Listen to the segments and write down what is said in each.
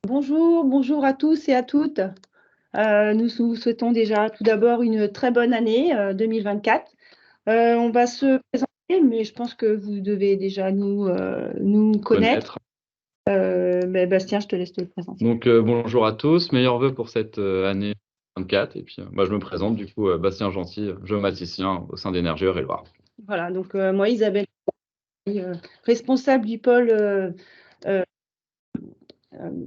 Bonjour, bonjour à tous et à toutes. Nous vous souhaitons déjà tout d'abord une très bonne année 2024. On va se présenter, mais je pense que vous devez déjà nous connaître. Connaître. Bastien, je te laisse te présenter. Donc, bonjour à tous, meilleurs vœux pour cette année 24. Et puis, je me présente du coup, Bastien Gentil, géomaticien au sein d'Énergie Eure-et-Loir. Voilà, donc moi, Isabelle, responsable du pôle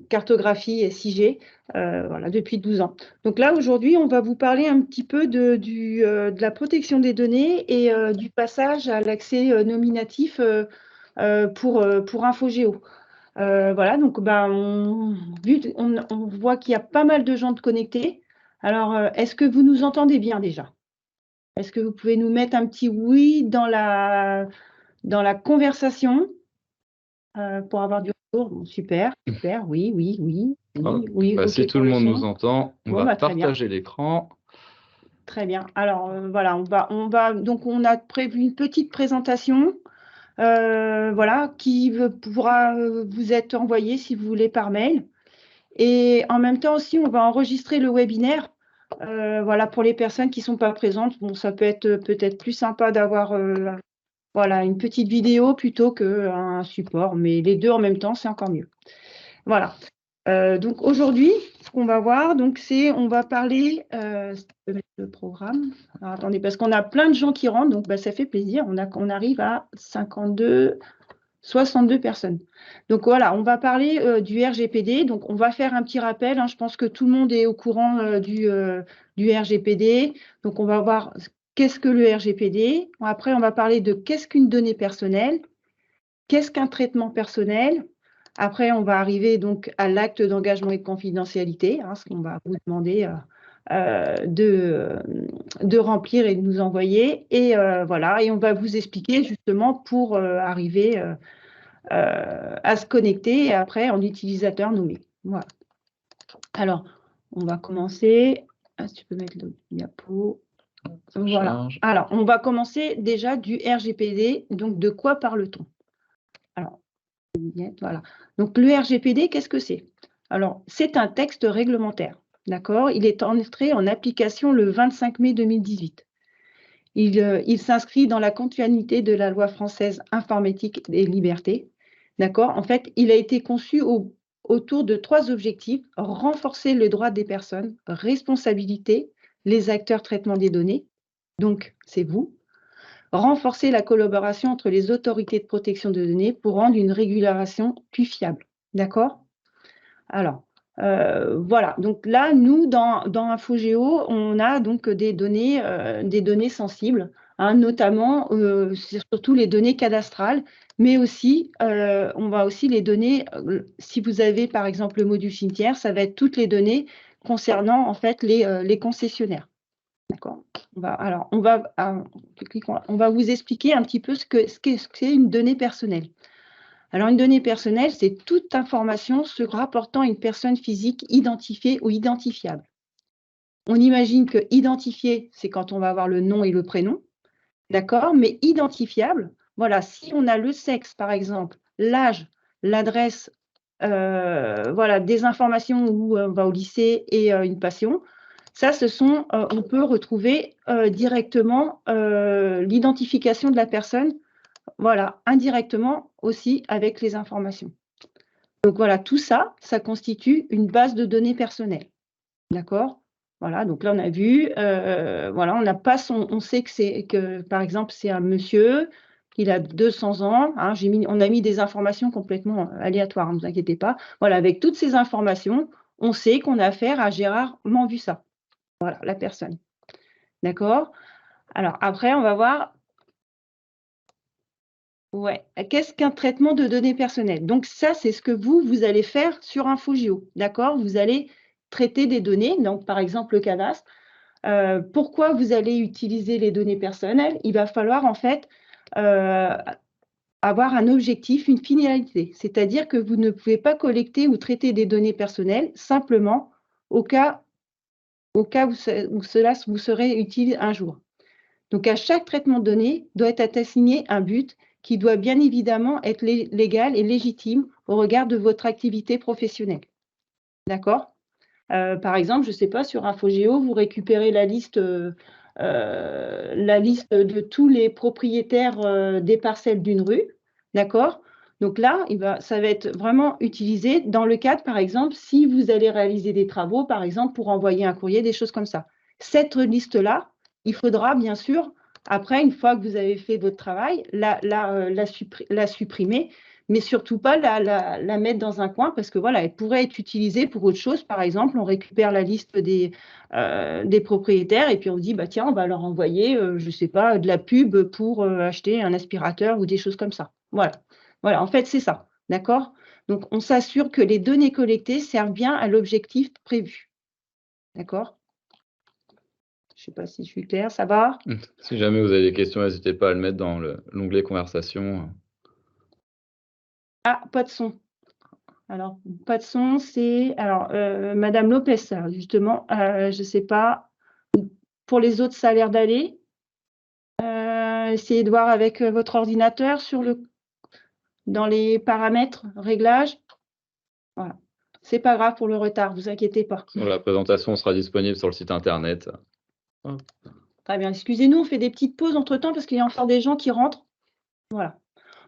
cartographie et 6G, voilà, depuis 12 ans. Donc là, aujourd'hui, on va vous parler un petit peu de la protection des données et du passage à l'accès nominatif pour InfoGéo. Voilà, donc on voit qu'il y a pas mal de gens de connectés. Alors, est-ce que vous nous entendez bien déjà? Est-ce que vous pouvez nous mettre un petit oui dans la conversation pour avoir du retour? Bon, super, super, oui, oui, oui, oui, oui, OK Si tout pour le le monde nous son. entend, on Bon, va très bien. partager l'écran. Très bien. Alors, voilà, donc on a prévu une petite présentation, voilà, qui pourra vous être envoyée si vous voulez par mail. Et en même temps aussi, on va enregistrer le webinaire, voilà, pour les personnes qui ne sont pas présentes. Bon, ça peut être peut-être plus sympa d'avoir, voilà, une petite vidéo plutôt qu'un support, mais les deux en même temps, c'est encore mieux. Voilà. Donc aujourd'hui, ce qu'on va voir, donc on va parler, je peux mettre le programme. Alors attendez, parce qu'on a plein de gens qui rentrent, donc ça fait plaisir. On arrive à 62 personnes. Donc voilà, on va parler du RGPD. Donc on va faire un petit rappel, hein. Je pense que tout le monde est au courant du RGPD. Donc on va voir qu'est-ce que le RGPD. Après, on va parler de qu'est-ce qu'une donnée personnelle, qu'est-ce qu'un traitement personnel. Après, on va arriver donc à l'acte d'engagement et de confidentialité, hein, ce qu'on va vous demander de remplir et de nous envoyer. Et voilà, et on va vous expliquer justement pour arriver à se connecter et après en utilisateur nommé. Voilà. Alors, on va commencer. Ah, si tu peux mettre le diapo. Voilà. Alors, on va commencer déjà du RGPD. Donc, de quoi parle-t-on? Alors, voilà. Donc, le RGPD, qu'est-ce que c'est? Alors, c'est un texte réglementaire. D'accord? Il est entré en application le 25 mai 2018. Il s'inscrit dans la continuité de la loi française informatique et liberté. D'accord? En fait, il a été conçu autour de 3 objectifs: renforcer le droit des personnes, responsabilité les acteurs traitement des données, donc c'est vous, renforcer la collaboration entre les autorités de protection de données pour rendre une régulation plus fiable. D'accord? Alors, voilà. Donc là, nous, dans InfoGéo, on a donc des données sensibles, hein, notamment, c'est surtout les données cadastrales, mais aussi, on va aussi les données, si vous avez par exemple le module cimetière, ça va être toutes les données concernant en fait les concessionnaires. D'accord? On va vous expliquer un petit peu ce qu'est une donnée personnelle. Alors, une donnée personnelle, c'est toute information se rapportant à une personne physique identifiée ou identifiable. On imagine que identifié, c'est quand on va avoir le nom et le prénom, d'accord? Mais identifiable, voilà, si on a le sexe, par exemple, l'âge, l'adresse, voilà, des informations où on va au lycée et une passion, ça, on peut retrouver directement l'identification de la personne, voilà, indirectement aussi avec les informations. Donc voilà, tout ça, ça constitue une base de données personnelles. D'accord? Voilà, donc là, on a vu, voilà, on sait que, par exemple, c'est un monsieur, il a 200 ans, hein, on a mis des informations complètement aléatoires, ne vous inquiétez pas. Voilà, avec toutes ces informations, on sait qu'on a affaire à Gérard Manvussa. Voilà, la personne. D'accord? Alors, après, on va voir. Ouais. Qu'est-ce qu'un traitement de données personnelles? Donc ça, c'est ce que vous allez faire sur InfoGéo, d'accord? Vous allez traiter des données, donc par exemple le cadastre. Pourquoi vous allez utiliser les données personnelles? Il va falloir en fait avoir un objectif, une finalité. C'est-à-dire que vous ne pouvez pas collecter ou traiter des données personnelles simplement au cas où cela vous serait utile un jour. Donc, à chaque traitement de données doit être assigné un but qui doit bien évidemment être légal et légitime au regard de votre activité professionnelle. D'accord? Par exemple, je ne sais pas, sur Infogéo, vous récupérez la liste de tous les propriétaires des parcelles d'une rue. D'accord? Donc là, ça va être vraiment utilisé dans le cadre, par exemple, si vous allez réaliser des travaux, par exemple, pour envoyer un courrier, des choses comme ça. Cette liste-là, il faudra bien sûr, après, une fois que vous avez fait votre travail, la supprimer, mais surtout pas la mettre dans un coin parce que voilà, elle pourrait être utilisée pour autre chose. Par exemple, on récupère la liste des propriétaires et puis on dit, bah tiens, on va leur envoyer, je ne sais pas, de la pub pour acheter un aspirateur ou des choses comme ça. Voilà. Voilà, en fait, c'est ça. D'accord? Donc, on s'assure que les données collectées servent bien à l'objectif prévu. D'accord? Je ne sais pas si je suis claire, ça va? Si jamais vous avez des questions, n'hésitez pas à le mettre dans l'onglet conversation. Ah, pas de son. Alors, pas de son, c'est… Alors, Madame Lopez, justement, je ne sais pas. Pour les autres, ça a l'air d'aller. Essayez de voir avec votre ordinateur dans les paramètres, réglages. Voilà. C'est pas grave pour le retard, vous inquiétez pas. La présentation sera disponible sur le site internet. Très bien. Excusez-nous, on fait des petites pauses entre-temps parce qu'il y a encore des gens qui rentrent. Voilà.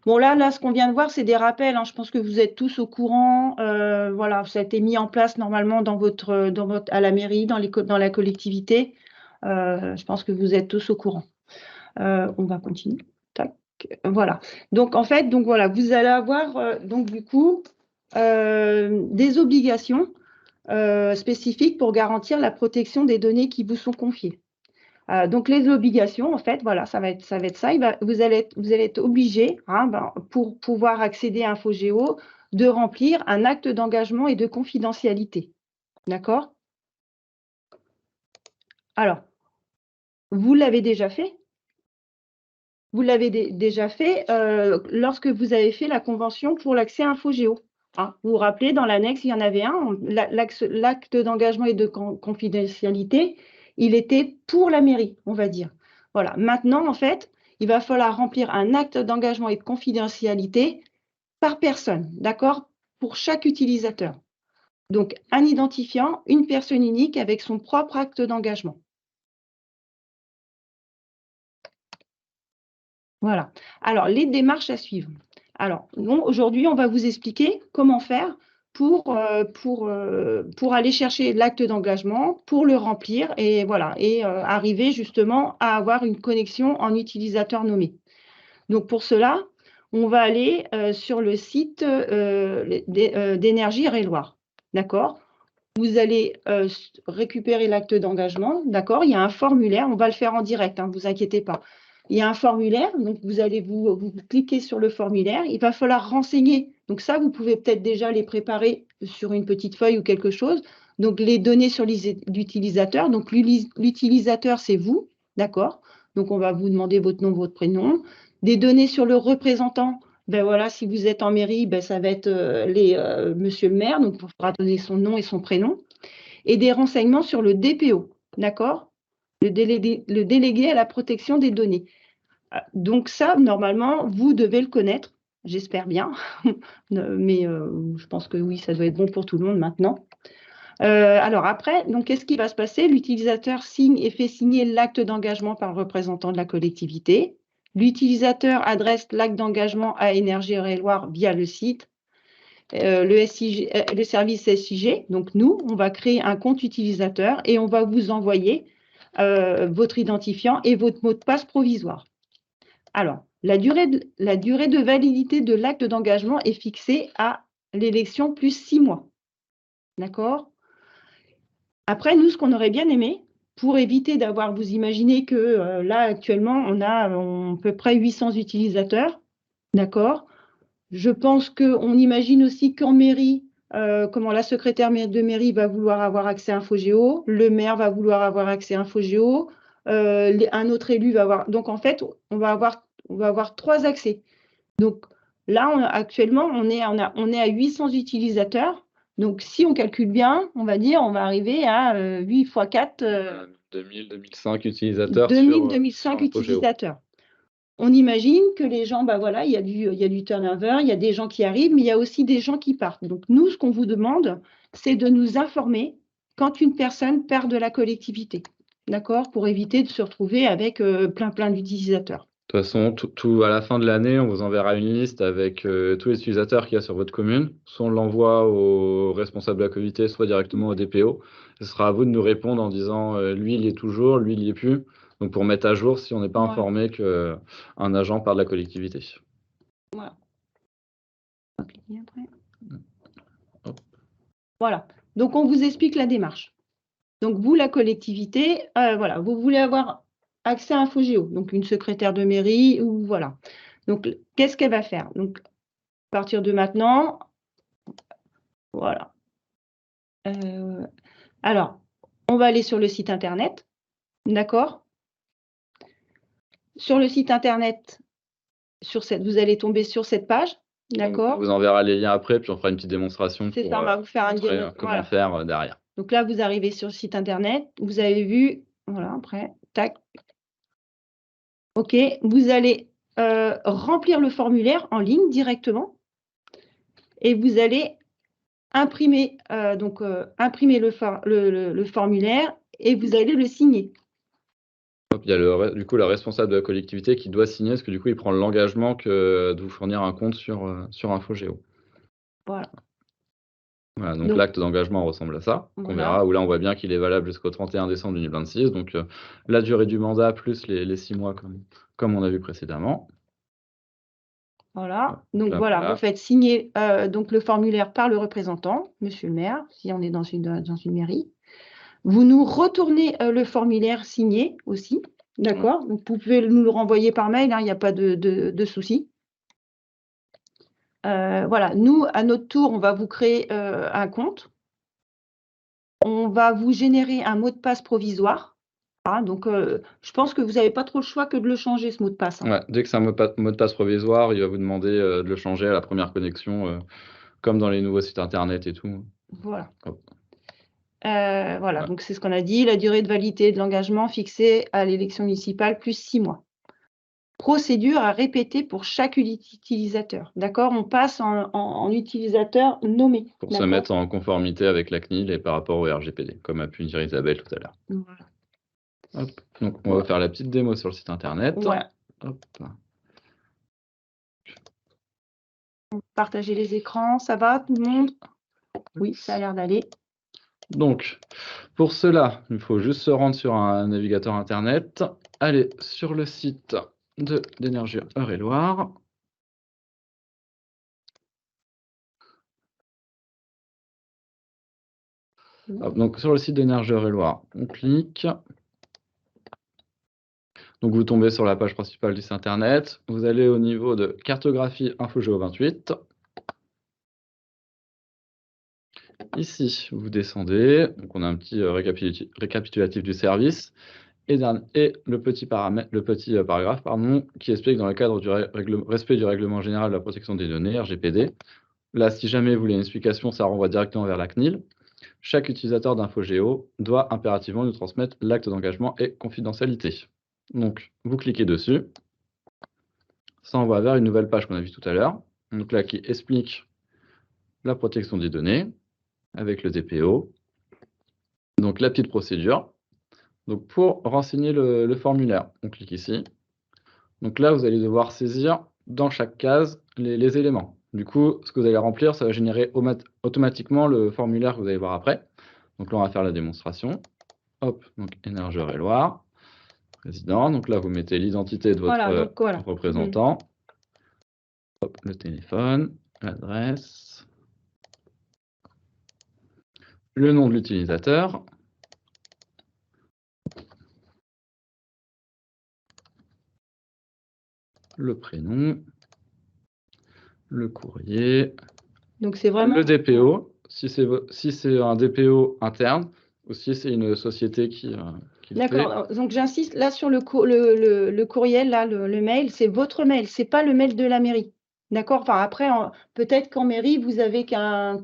Bon, là, ce qu'on vient de voir, c'est des rappels. Je pense que vous êtes tous au courant. Voilà, ça a été mis en place normalement à la mairie, dans la collectivité. Je pense que vous êtes tous au courant. On va continuer. Tac. Voilà. Donc, en fait, voilà, vous allez avoir du coup des obligations spécifiques pour garantir la protection des données qui vous sont confiées. Donc, les obligations, en fait, voilà, ça va être ça. Vous allez être obligé, pour pouvoir accéder à Infogéo, de remplir un acte d'engagement et de confidentialité. D'accord? Alors, vous l'avez déjà fait? Vous l'avez déjà fait lorsque vous avez fait la convention pour l'accès à Infogéo. Vous vous rappelez, dans l'annexe, il y en avait un, l'acte d'engagement et de confidentialité, il était pour la mairie, on va dire. Voilà. Maintenant, en fait, il va falloir remplir un acte d'engagement et de confidentialité par personne, d'accord? Pour chaque utilisateur. Donc, un identifiant, une personne unique avec son propre acte d'engagement. Voilà. Alors, les démarches à suivre. Alors, aujourd'hui, on va vous expliquer comment faire pour aller chercher l'acte d'engagement, pour le remplir et voilà, et arriver justement à avoir une connexion en utilisateur nommé. Donc, pour cela, on va aller sur le site d'Énergie Eure-et-Loir. D'accord? Vous allez récupérer l'acte d'engagement. D'accord? Il y a un formulaire. On va le faire en direct, ne vous inquiétez pas. Il y a un formulaire, donc vous allez vous cliquer sur le formulaire. Il va falloir renseigner. Donc ça, vous pouvez peut-être déjà les préparer sur une petite feuille ou quelque chose. Donc les données sur l'utilisateur. Donc l'utilisateur, c'est vous, d'accord? Donc on va vous demander votre nom, votre prénom. Des données sur le représentant. Ben voilà, si vous êtes en mairie, ben ça va être monsieur le maire, donc il faudra donner son nom et son prénom. Et des renseignements sur le DPO, d'accord? Le délégué à la protection des données. Donc ça, normalement, vous devez le connaître, j'espère bien, mais je pense que oui, ça doit être bon pour tout le monde maintenant. Alors après, donc qu'est-ce qui va se passer? L'utilisateur signe et fait signer l'acte d'engagement par le représentant de la collectivité. L'utilisateur adresse l'acte d'engagement à Énergie Eure-et-Loir via le site. Le service SIG, donc nous, on va créer un compte utilisateur et on va vous envoyer votre identifiant et votre mot de passe provisoire. Alors, la durée de validité de l'acte d'engagement est fixée à l'élection plus 6 mois. D'accord? Après, nous, ce qu'on aurait bien aimé, pour éviter d'avoir, vous imaginez que là, actuellement, on a à peu près 800 utilisateurs. D'accord? Je pense qu'on imagine aussi qu'en mairie, comment la secrétaire de mairie va vouloir avoir accès à Infogéo, le maire va vouloir avoir accès à Infogéo, un autre élu va avoir. Donc, en fait, on va avoir 3 accès. Donc, là, actuellement, on est à 800 utilisateurs. Donc, si on calcule bien, on va dire, on va arriver à 8 x 4. 2000, 2005 utilisateurs. 2000, 2005 utilisateurs. on imagine que les gens, bah voilà, il y a du turnover, il y a des gens qui arrivent, mais il y a aussi des gens qui partent. Donc, nous, ce qu'on vous demande, c'est de nous informer quand une personne part de la collectivité, d'accord, pour éviter de se retrouver avec plein d'utilisateurs. De toute façon, à la fin de l'année, on vous enverra une liste avec tous les utilisateurs qu'il y a sur votre commune. Soit on l'envoie au responsable de la communauté, soit directement au DPO. Ce sera à vous de nous répondre en disant lui, il y est toujours, lui, il n'y est plus. Donc pour mettre à jour si on n'est pas Voilà. informé qu'un agent part de la collectivité. Voilà. On va cliquer après. Hop. Voilà. Donc, on vous explique la démarche. Donc, vous, la collectivité, voilà, vous voulez avoir accès à InfoGéo, donc une secrétaire de mairie, ou voilà. Donc, qu'est-ce qu'elle va faire? Donc, à partir de maintenant, voilà. Alors, on va aller sur le site internet, d'accord? Sur le site internet, vous allez tomber sur cette page, d'accord? On vous enverra les liens après, puis on fera une petite démonstration C'est pour ça, on va vous faire montrer comment faire derrière. Donc là, vous arrivez sur le site internet, vous avez vu, voilà, après, tac. OK, vous allez remplir le formulaire en ligne directement et vous allez imprimer, imprimer le formulaire et vous allez le signer. Hop, il y a du coup la responsable de la collectivité qui doit signer, parce que du coup, il prend l'engagement de vous fournir un compte sur InfoGéo. Voilà. Voilà, donc l'acte d'engagement ressemble à ça, qu'on verra, où là on voit bien qu'il est valable jusqu'au 31 décembre 2026, donc la durée du mandat plus les 6 mois comme on a vu précédemment. Voilà, donc voilà, vous faites signer donc le formulaire par le représentant, monsieur le maire, si on est dans une mairie. Vous nous retournez le formulaire signé aussi, d'accord? Donc vous pouvez nous le renvoyer par mail, il n'y a pas de souci. Voilà, nous, à notre tour, on va vous créer un compte. On va vous générer un mot de passe provisoire. Ah, donc, je pense que vous n'avez pas trop le choix que de le changer, ce mot de passe. Ouais, dès que c'est un mot de passe provisoire, il va vous demander de le changer à la première connexion, comme dans les nouveaux sites internet et tout. Voilà. Voilà, donc c'est ce qu'on a dit, la durée de validité de l'engagement fixée à l'élection municipale plus 6 mois. Procédure à répéter pour chaque utilisateur. D'accord? On passe en utilisateur nommé. Pour se mettre en conformité avec la CNIL et par rapport au RGPD, comme a pu dire Isabelle tout à l'heure. Voilà. Hop. Donc, on va faire la petite démo sur le site internet. Voilà. Hop. Partager les écrans, ça va tout le monde? Oui, ça a l'air d'aller. Donc, pour cela, il faut juste se rendre sur un navigateur internet, aller sur le site d'Énergie Eure-et-Loir. Donc, sur le site d'Énergie Eure-et-Loir, on clique. Donc, vous tombez sur la page principale du site internet. Vous allez au niveau de cartographie InfoGéo 28. Ici, vous descendez. Donc, on a un petit récapitulatif du service. Et le petit paragraphe qui explique dans le cadre du respect du règlement général de la protection des données, RGPD. Là, si jamais vous voulez une explication, ça renvoie directement vers la CNIL. Chaque utilisateur d'InfoGéo doit impérativement nous transmettre l'acte d'engagement et confidentialité. Donc, vous cliquez dessus. Ça envoie vers une nouvelle page qu'on a vue tout à l'heure. Donc là, qui explique la protection des données avec le DPO. Donc, la petite procédure. Donc, pour renseigner le formulaire, on clique ici. Donc là, vous allez devoir saisir dans chaque case les éléments. Du coup, ce que vous allez remplir, ça va générer automatiquement le formulaire que vous allez voir après. Donc là, on va faire la démonstration. Hop, donc Énergie Eure-et-Loir, président. Donc là, vous mettez l'identité de votre représentant. Hop, le téléphone, l'adresse, le nom de l'utilisateur. Le prénom, le courrier, donc c'est vraiment le DPO, si c'est un DPO interne ou si c'est une société qui D'accord, donc j'insiste là sur le courriel, là, le mail, c'est votre mail, c'est pas le mail de la mairie. D'accord? Enfin, après, peut-être qu'en mairie, vous avez qu'un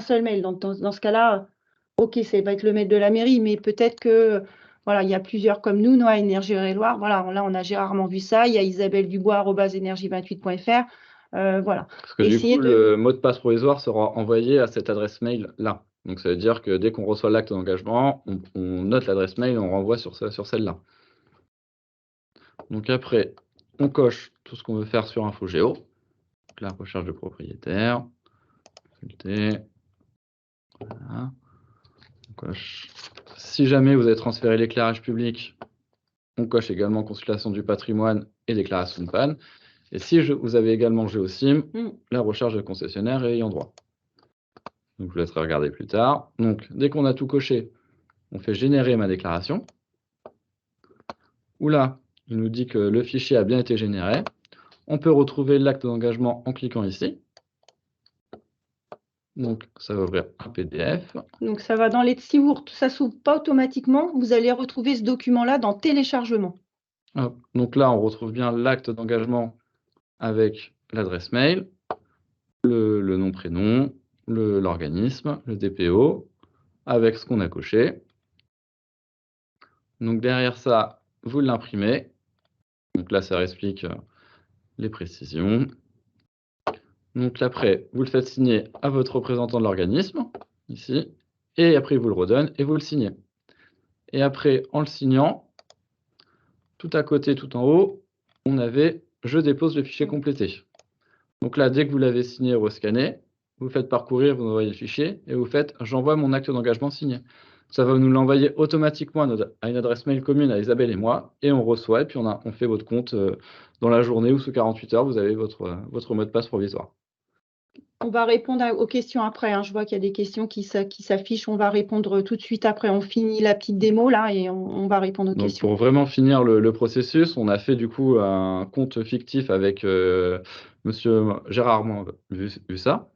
seul mail. Dans ce cas-là, OK, ça va être le mail de la mairie, mais peut-être que Voilà, il y a plusieurs comme nous, Noah Énergie Loire. Voilà, là, on a rarement vu ça. Il y a Isabelle Dubois, @energie28.fr. Voilà. Parce que du coup, le mot de passe provisoire sera envoyé à cette adresse mail-là. Donc, ça veut dire que dès qu'on reçoit l'acte d'engagement, on note l'adresse mail et on renvoie sur celle-là. Donc après, on coche tout ce qu'on veut faire sur InfoGéo. Donc, la recherche de propriétaire. Consulter. Voilà. On coche. Si jamais vous avez transféré l'éclairage public, on coche également consultation du patrimoine et déclaration de panne. Et si vous avez également GeoSim, la recherche de concessionnaire et ayant droit. Donc, je vous laisserai regarder plus tard. Donc, dès qu'on a tout coché, on fait générer ma déclaration. Où là, il nous dit que le fichier a bien été généré. On peut retrouver l'acte d'engagement en cliquant ici. Donc, ça va ouvrir un PDF. Donc, ça va dans les... Si ça ne s'ouvre pas automatiquement, vous allez retrouver ce document-là dans téléchargement. Hop. Donc là, on retrouve bien l'acte d'engagement avec l'adresse mail, le nom, prénom, l'organisme, le DPO, avec ce qu'on a coché. Donc derrière ça, vous l'imprimez. Donc là, ça explique les précisions. Donc après, vous le faites signer à votre représentant de l'organisme, ici, et après, il vous le redonne et vous le signez. Et après, en le signant, tout à côté, tout en haut, on avait « Je dépose le fichier complété ». Donc là, dès que vous l'avez signé ou scanné, vous faites parcourir, vous envoyez le fichier et vous faites « J'envoie mon acte d'engagement signé ». Ça va nous l'envoyer automatiquement à une adresse mail commune à Isabelle et moi, et on reçoit, et puis on fait votre compte dans la journée ou sous 48 heures, vous avez votre mot de passe provisoire. On va répondre aux questions après. Hein. Je vois qu'il y a des questions qui s'affichent. On va répondre tout de suite après. On finit la petite démo là et on va répondre aux questions. Pour vraiment finir le processus, on a fait du coup un compte fictif avec Monsieur Gérard Armand, vu ça.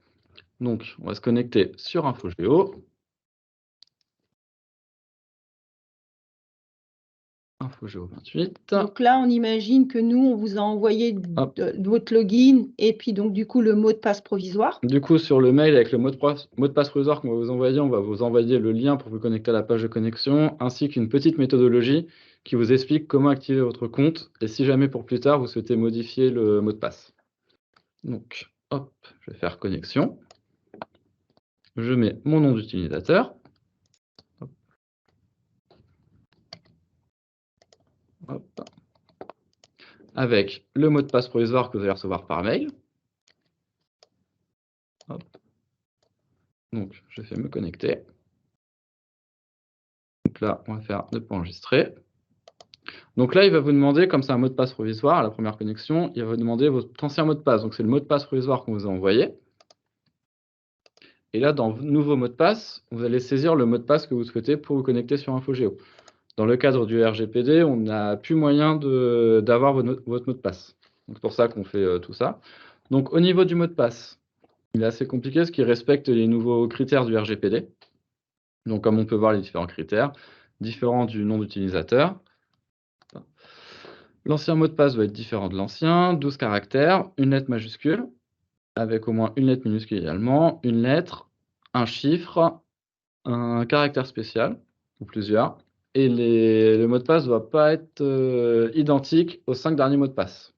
Donc, on va se connecter sur InfoGéo. InfoGéo 28. Donc là, on imagine que nous, on vous a envoyé votre login et puis donc du coup le mot de passe provisoire. Du coup, sur le mail avec le mot de passe provisoire qu'on va vous envoyer, on va vous envoyer le lien pour vous connecter à la page de connexion, ainsi qu'une petite méthodologie qui vous explique comment activer votre compte et si jamais pour plus tard vous souhaitez modifier le mot de passe. Donc, hop, je vais faire connexion. Je mets mon nom d'utilisateur. Avec le mot de passe provisoire que vous allez recevoir par mail. Hop. Donc, je fais me connecter. Donc là, on va faire ne pas enregistrer. Donc là, il va vous demander, comme c'est un mot de passe provisoire à la première connexion, il va vous demander votre ancien mot de passe. Donc c'est le mot de passe provisoire qu'on vous a envoyé. Et là, dans nouveau mot de passe, vous allez saisir le mot de passe que vous souhaitez pour vous connecter sur InfoGéo. Dans le cadre du RGPD, on n'a plus moyen d'avoir votre mot de passe. Donc c'est pour ça qu'on fait tout ça. Donc au niveau du mot de passe, il est assez compliqué parce qu'il respecte les nouveaux critères du RGPD. Donc comme on peut voir les différents critères, différents du nom d'utilisateur. L'ancien mot de passe doit être différent de l'ancien, 12 caractères, une lettre majuscule, avec au moins une lettre minuscule également, une lettre, un chiffre, un caractère spécial, ou plusieurs, et le mot de passe ne doit pas être identique aux 5 derniers mots de passe.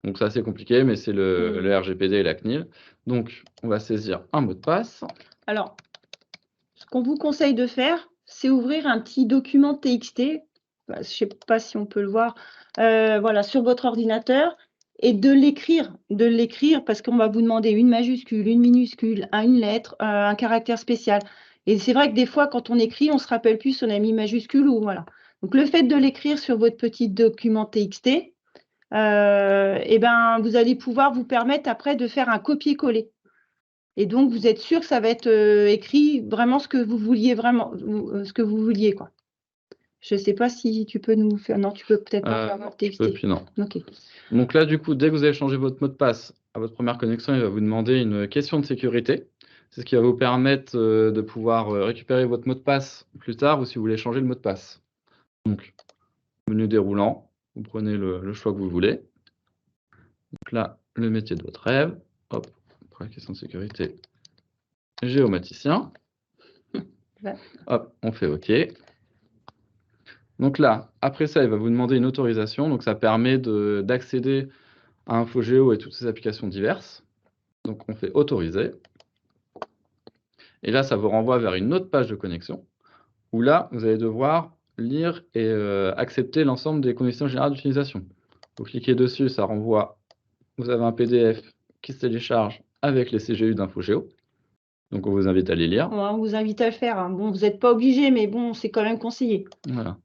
Donc c'est assez compliqué, mais c'est le RGPD et la CNIL. Donc on va saisir un mot de passe. Alors, ce qu'on vous conseille de faire, c'est ouvrir un petit document TXT, je ne sais pas si on peut le voir, voilà, sur votre ordinateur, et de l'écrire parce qu'on va vous demander une majuscule, une minuscule, une lettre, un caractère spécial. Et c'est vrai que des fois, quand on écrit, on ne se rappelle plus si on a mis majuscule ou voilà. Donc, le fait de l'écrire sur votre petit document TXT, eh ben, vous allez pouvoir vous permettre après de faire un copier-coller. Et donc, vous êtes sûr que ça va être écrit vraiment ce que vous vouliez quoi. Je ne sais pas si tu peux nous faire. Non, tu peux peut-être pas faire votre TXT. Non. Okay. Donc là, du coup, dès que vous avez changé votre mot de passe à votre première connexion, il va vous demander une question de sécurité. C'est ce qui va vous permettre de pouvoir récupérer votre mot de passe plus tard ou si vous voulez changer le mot de passe. Donc, menu déroulant, vous prenez le choix que vous voulez. Donc là, le métier de votre rêve. Hop, pour la question de sécurité, géomaticien. Hop, on fait OK. Donc là, après ça, il va vous demander une autorisation. Donc ça permet d'accéder à InfoGéo et toutes ces applications diverses. Donc on fait autoriser. Et là, ça vous renvoie vers une autre page de connexion où là, vous allez devoir lire et accepter l'ensemble des conditions générales d'utilisation. Vous cliquez dessus, ça renvoie. Vous avez un PDF qui se télécharge avec les CGU d'InfoGéo. Donc on vous invite à les lire. On vous invite à le faire, hein. Bon, vous n'êtes pas obligé, mais bon, c'est quand même conseillé. Voilà.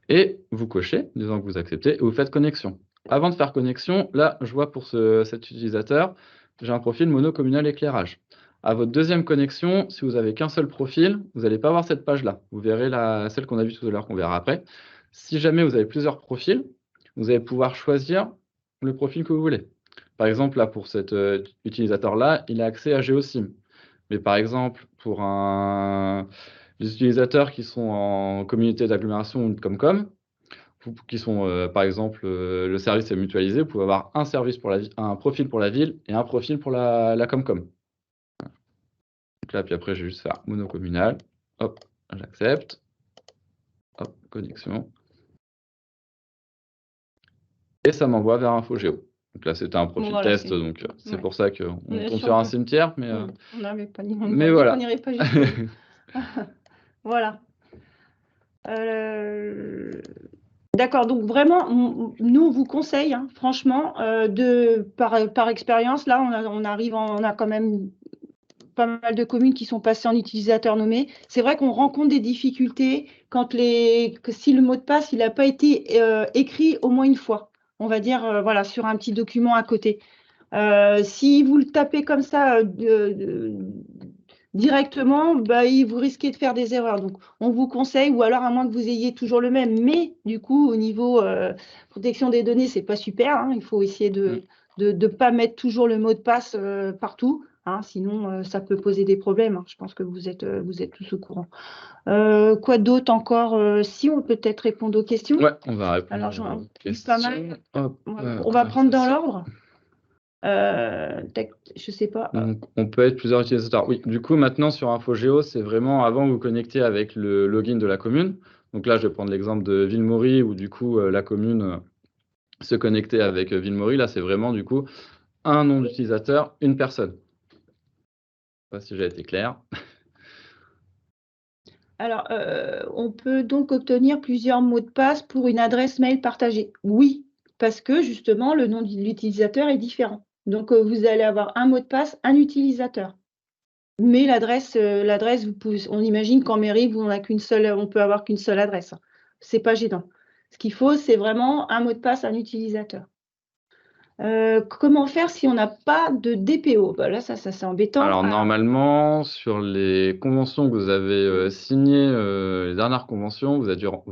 Et vous cochez, disant que vous acceptez, et vous faites connexion. Avant de faire connexion, là, je vois pour cet utilisateur, j'ai un profil monocommunal éclairage. À votre deuxième connexion, si vous n'avez qu'un seul profil, vous n'allez pas voir cette page-là. Vous verrez celle qu'on a vue tout à l'heure, qu'on verra après. Si jamais vous avez plusieurs profils, vous allez pouvoir choisir le profil que vous voulez. Par exemple, là, pour cet utilisateur-là, il a accès à GeoSim. Mais par exemple, pour les utilisateurs qui sont en communauté d'agglomération ou de Comcom, qui sont, par exemple, le service est mutualisé, vous pouvez avoir un service pour un profil pour la ville et un profil pour la Comcom. Donc là, puis après, je vais juste faire monocommunal. Hop, j'accepte. Hop, connexion. Et ça m'envoie vers InfoGéo. Donc là, c'était un profil Voilà, test, donc c'est ouais. pour ça qu'on Bien tombe sûr sur un que- cimetière. Mais, On n'avait pas dit, mais voilà. qu'on n'irait pas jusque-là. Voilà. D'accord, donc vraiment, nous, on vous conseille, hein, franchement, par expérience, là, on a quand même pas mal de communes qui sont passées en utilisateur nommé. C'est vrai qu'on rencontre des difficultés si le mot de passe, il n'a pas été écrit au moins une fois, on va dire, voilà, sur un petit document à côté. Si vous le tapez comme ça directement, bah, vous risquez de faire des erreurs. Donc, on vous conseille, ou alors à moins que vous ayez toujours le même, mais du coup, au niveau protection des données, c'est pas super, hein. Il faut essayer de ne pas mettre toujours le mot de passe partout, hein, sinon ça peut poser des problèmes, hein. Je pense que vous êtes tous au courant. Quoi d'autre encore? Si on peut peut-être répondre aux questions. Ouais, on va répondre Alors, j'en aux ai questions. pas mal. Hop, On va prendre dans l'ordre. Je sais pas. Donc, on peut être plusieurs utilisateurs. Oui, du coup, maintenant sur InfoGéo, c'est vraiment avant vous connecter avec le login de la commune. Donc là, je vais prendre l'exemple de Villemaury où du coup, la commune se connectait avec Villemaury. Là, c'est vraiment du coup un nom d'utilisateur, une personne. Je ne sais pas si j'ai été clair. Alors, on peut donc obtenir plusieurs mots de passe pour une adresse mail partagée. Oui, parce que justement, le nom de l'utilisateur est différent. Donc, vous allez avoir un mot de passe, un utilisateur. Mais l'adresse, on imagine qu'en mairie, on peut avoir qu'une seule adresse. C'est pas gênant. Ce qu'il faut, c'est vraiment un mot de passe, un utilisateur. Comment faire si on n'a pas de DPO? Bah là, ça c'est embêtant. Alors normalement, sur les conventions que vous avez signées, les dernières conventions, vous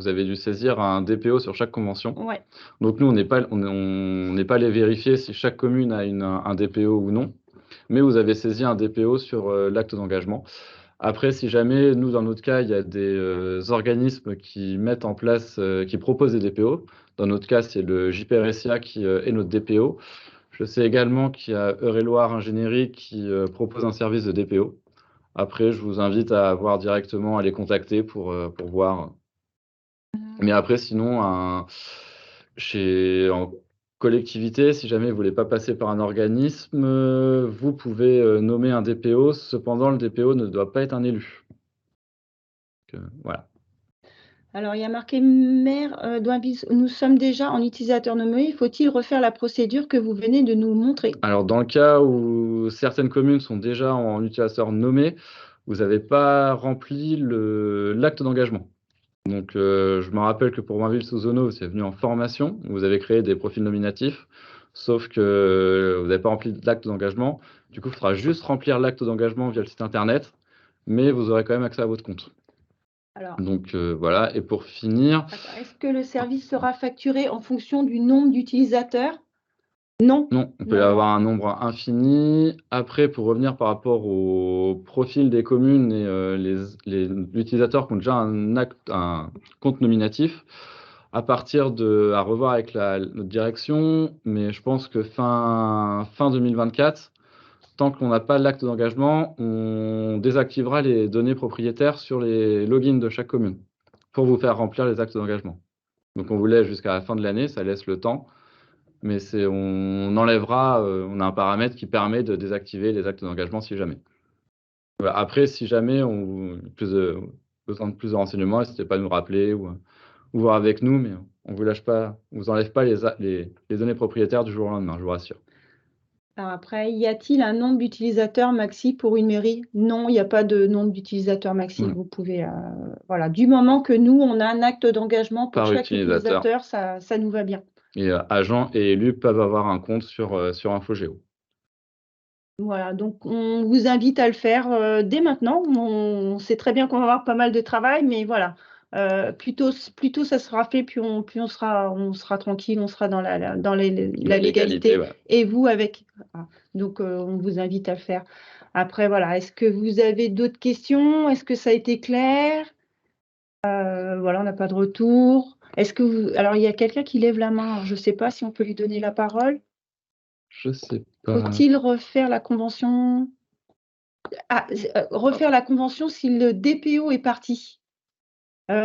avez dû saisir un DPO sur chaque convention. Ouais. Donc nous, on n'est pas allé vérifier si chaque commune a un DPO ou non, mais vous avez saisi un DPO sur l'acte d'engagement. Après, si jamais, nous, dans notre cas, il y a des organismes qui mettent en place, qui proposent des DPO, dans notre cas, c'est le JPRSIA qui est notre DPO. Je sais également qu'il y a Eure-et-Loire Ingénierie qui propose un service de DPO. Après, je vous invite à voir directement, à les contacter pour voir. Mais après, sinon, en collectivité, si jamais vous ne voulez pas passer par un organisme, vous pouvez nommer un DPO. Cependant, le DPO ne doit pas être un élu. Donc, voilà. Alors, il y a marqué maire nous sommes déjà en utilisateur nommé. Faut-il refaire la procédure que vous venez de nous montrer? Alors, dans le cas où certaines communes sont déjà en utilisateur nommé, vous n'avez pas rempli l'acte d'engagement. Donc, je me rappelle que pour Mainville-sous-Zono, c'est venu en formation. Vous avez créé des profils nominatifs, sauf que vous n'avez pas rempli l'acte d'engagement. Du coup, il faudra juste remplir l'acte d'engagement via le site internet, mais vous aurez quand même accès à votre compte. Alors, Donc, voilà. Et pour finir, est-ce que le service sera facturé en fonction du nombre d'utilisateurs? Non. non, on peut y avoir un nombre infini. Après, pour revenir par rapport au profil des communes et les utilisateurs qui ont déjà un compte nominatif, à revoir avec notre direction, mais je pense que fin 2024, tant qu'on n'a pas l'acte d'engagement, on désactivera les données propriétaires sur les logins de chaque commune. pour vous faire remplir les actes d'engagement. Donc on vous laisse jusqu'à la fin de l'année, ça laisse le temps, mais on enlèvera, on a un paramètre qui permet de désactiver les actes d'engagement si jamais. Voilà, après si jamais besoin de plus de renseignements, n'hésitez pas à nous rappeler ou voir avec nous, mais on vous lâche pas, on vous enlève pas les données propriétaires du jour au lendemain, je vous rassure. Alors après, y a-t-il un nombre d'utilisateurs maxi pour une mairie? Non, il n'y a pas de nombre d'utilisateurs maxi. Voilà. Vous pouvez, voilà, du moment que nous, on a un acte d'engagement pour Par chaque utilisateur. utilisateur, ça nous va bien. Et agents et élus peuvent avoir un compte sur InfoGéo. Voilà, donc on vous invite à le faire dès maintenant. On sait très bien qu'on va avoir pas mal de travail, mais voilà, plus tôt ça sera fait, plus on sera tranquille, on sera dans la légalité. Voilà. Et vous avec. Voilà. Donc on vous invite à le faire. Après, voilà, est-ce que vous avez d'autres questions? Est-ce que ça a été clair? Voilà, on n'a pas de retour. Alors, il y a quelqu'un qui lève la main. Alors, je ne sais pas si on peut lui donner la parole. Je sais pas. Faut-il refaire la convention? Refaire la convention si le DPO est parti. Je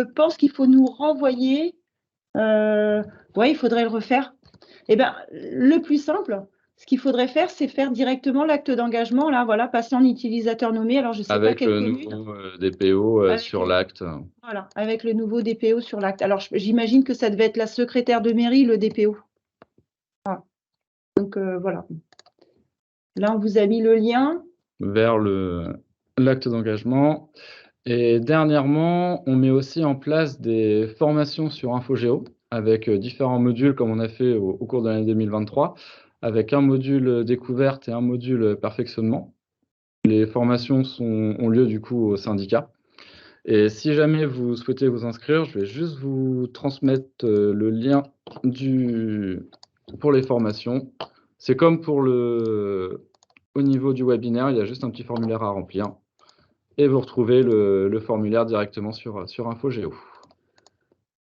pense qu'il faut nous renvoyer. Oui, il faudrait le refaire. Eh bien, le plus simple, ce qu'il faudrait faire, c'est faire directement l'acte d'engagement. Là, voilà, passer en utilisateur nommé. Alors, je ne sais pas Avec quelle le commune. nouveau DPO sur l'acte. Voilà, avec le nouveau DPO sur l'acte. Alors, j'imagine que ça devait être la secrétaire de mairie, le DPO. Voilà. Donc, voilà. Là, on vous a mis le lien. Vers l'acte d'engagement. Et dernièrement, on met aussi en place des formations sur InfoGéo avec différents modules comme on a fait au cours de l'année 2023, avec un module découverte et un module perfectionnement. Les formations ont lieu du coup au syndicat. Et si jamais vous souhaitez vous inscrire, je vais juste vous transmettre le lien pour les formations. C'est comme au niveau du webinaire, il y a juste un petit formulaire à remplir. Et vous retrouvez le formulaire directement sur InfoGéo.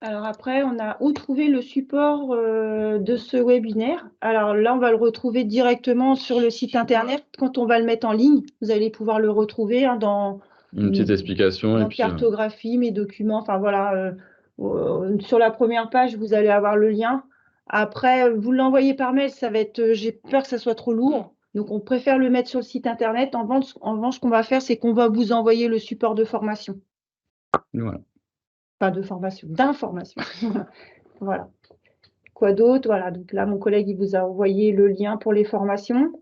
Alors après, on a où trouver le support de ce webinaire. Alors là, on va le retrouver directement sur le site internet. Quand on va le mettre en ligne, vous allez pouvoir le retrouver dans Une petite explication. Et puis, cartographie, mes documents. Enfin voilà, sur la première page, vous allez avoir le lien. Après, vous l'envoyez par mail, ça va être. J'ai peur que ça soit trop lourd. Donc, on préfère le mettre sur le site internet. En revanche, ce qu'on va faire, c'est qu'on va vous envoyer le support de formation. Voilà. Pas de formation, d'information. Voilà. Quoi d'autre? Voilà, donc là, mon collègue, il vous a envoyé le lien pour les formations.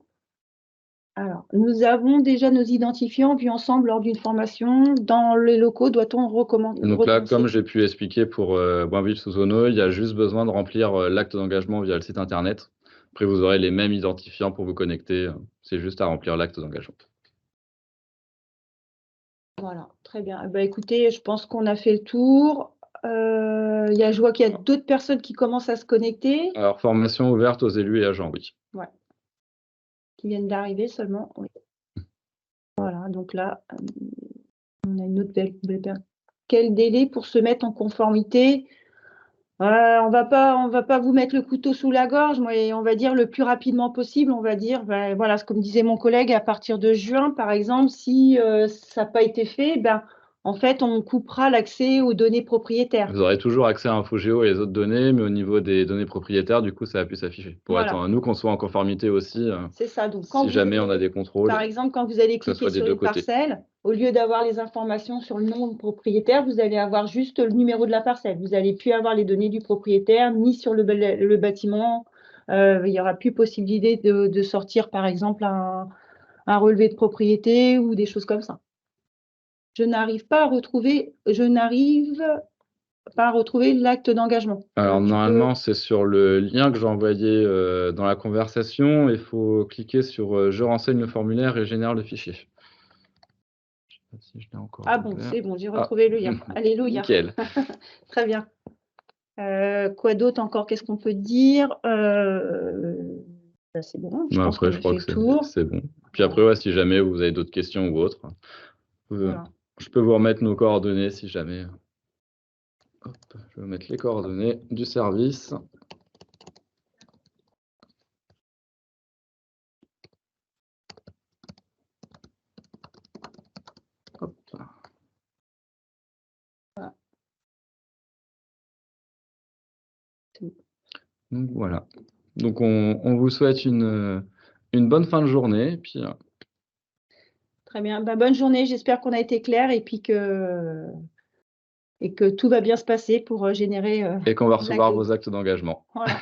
Alors, nous avons déjà nos identifiants vus ensemble lors d'une formation. Dans les locaux, doit-on recommander? Donc là, comme j'ai pu expliquer pour Boinville sous Zono, il y a juste besoin de remplir l'acte d'engagement via le site internet. Après, vous aurez les mêmes identifiants pour vous connecter. C'est juste à remplir l'acte d'engagement. Voilà, très bien. Bah, écoutez, je pense qu'on a fait le tour. Je vois qu'il y a d'autres personnes qui commencent à se connecter. Alors, formation ouverte aux élus et agents, oui. Ouais. Qui viennent d'arriver seulement. Oui. Voilà, donc là, on a une autre belle personne. Quel délai pour se mettre en conformité? On va pas vous mettre le couteau sous la gorge, mais on va dire le plus rapidement possible. On va dire, voilà, comme disait mon collègue, à partir de juin, par exemple, si ça n'a pas été fait, en fait, on coupera l'accès aux données propriétaires. Vous aurez toujours accès à InfoGéo et les autres données, mais au niveau des données propriétaires, du coup, ça va plus s'afficher. Pour Voilà. nous, qu'on soit en conformité aussi, C'est ça. Donc, si jamais on a des contrôles. Par exemple, quand vous allez cliquer sur une parcelle, au lieu d'avoir les informations sur le nom du propriétaire, vous allez avoir juste le numéro de la parcelle. Vous n'allez plus avoir les données du propriétaire, ni sur le bâtiment. Il n'y aura plus possibilité de sortir, par exemple, un relevé de propriété ou des choses comme ça. Je n'arrive pas à retrouver l'acte d'engagement. Alors, normalement, c'est sur le lien que j'ai envoyé dans la conversation. Il faut cliquer sur Je renseigne le formulaire et génère le fichier. Je sais pas si je l'ai encore. Ah bon, c'est bon, j'ai retrouvé le lien. Alléluia. Nickel. Très bien. Quoi d'autre encore? Qu'est-ce qu'on peut dire? C'est bon. Je pense qu'on a fait le tour. C'est bon. Puis après, ouais, si jamais vous avez d'autres questions ou autres, Voilà. je peux vous remettre nos coordonnées si jamais. Hop, je vais vous mettre les coordonnées du service. Hop. Donc voilà. Donc on vous souhaite une bonne fin de journée. Puis, Très bien. Bonne journée. J'espère qu'on a été clair et puis que tout va bien se passer pour générer. et qu'on va recevoir vos actes d'engagement. Voilà.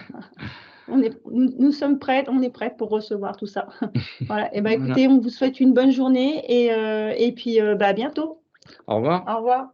Nous sommes prêts, on est prêts pour recevoir tout ça. Voilà. Et Voilà. écoutez, on vous souhaite une bonne journée et puis à bientôt. Au revoir. Au revoir.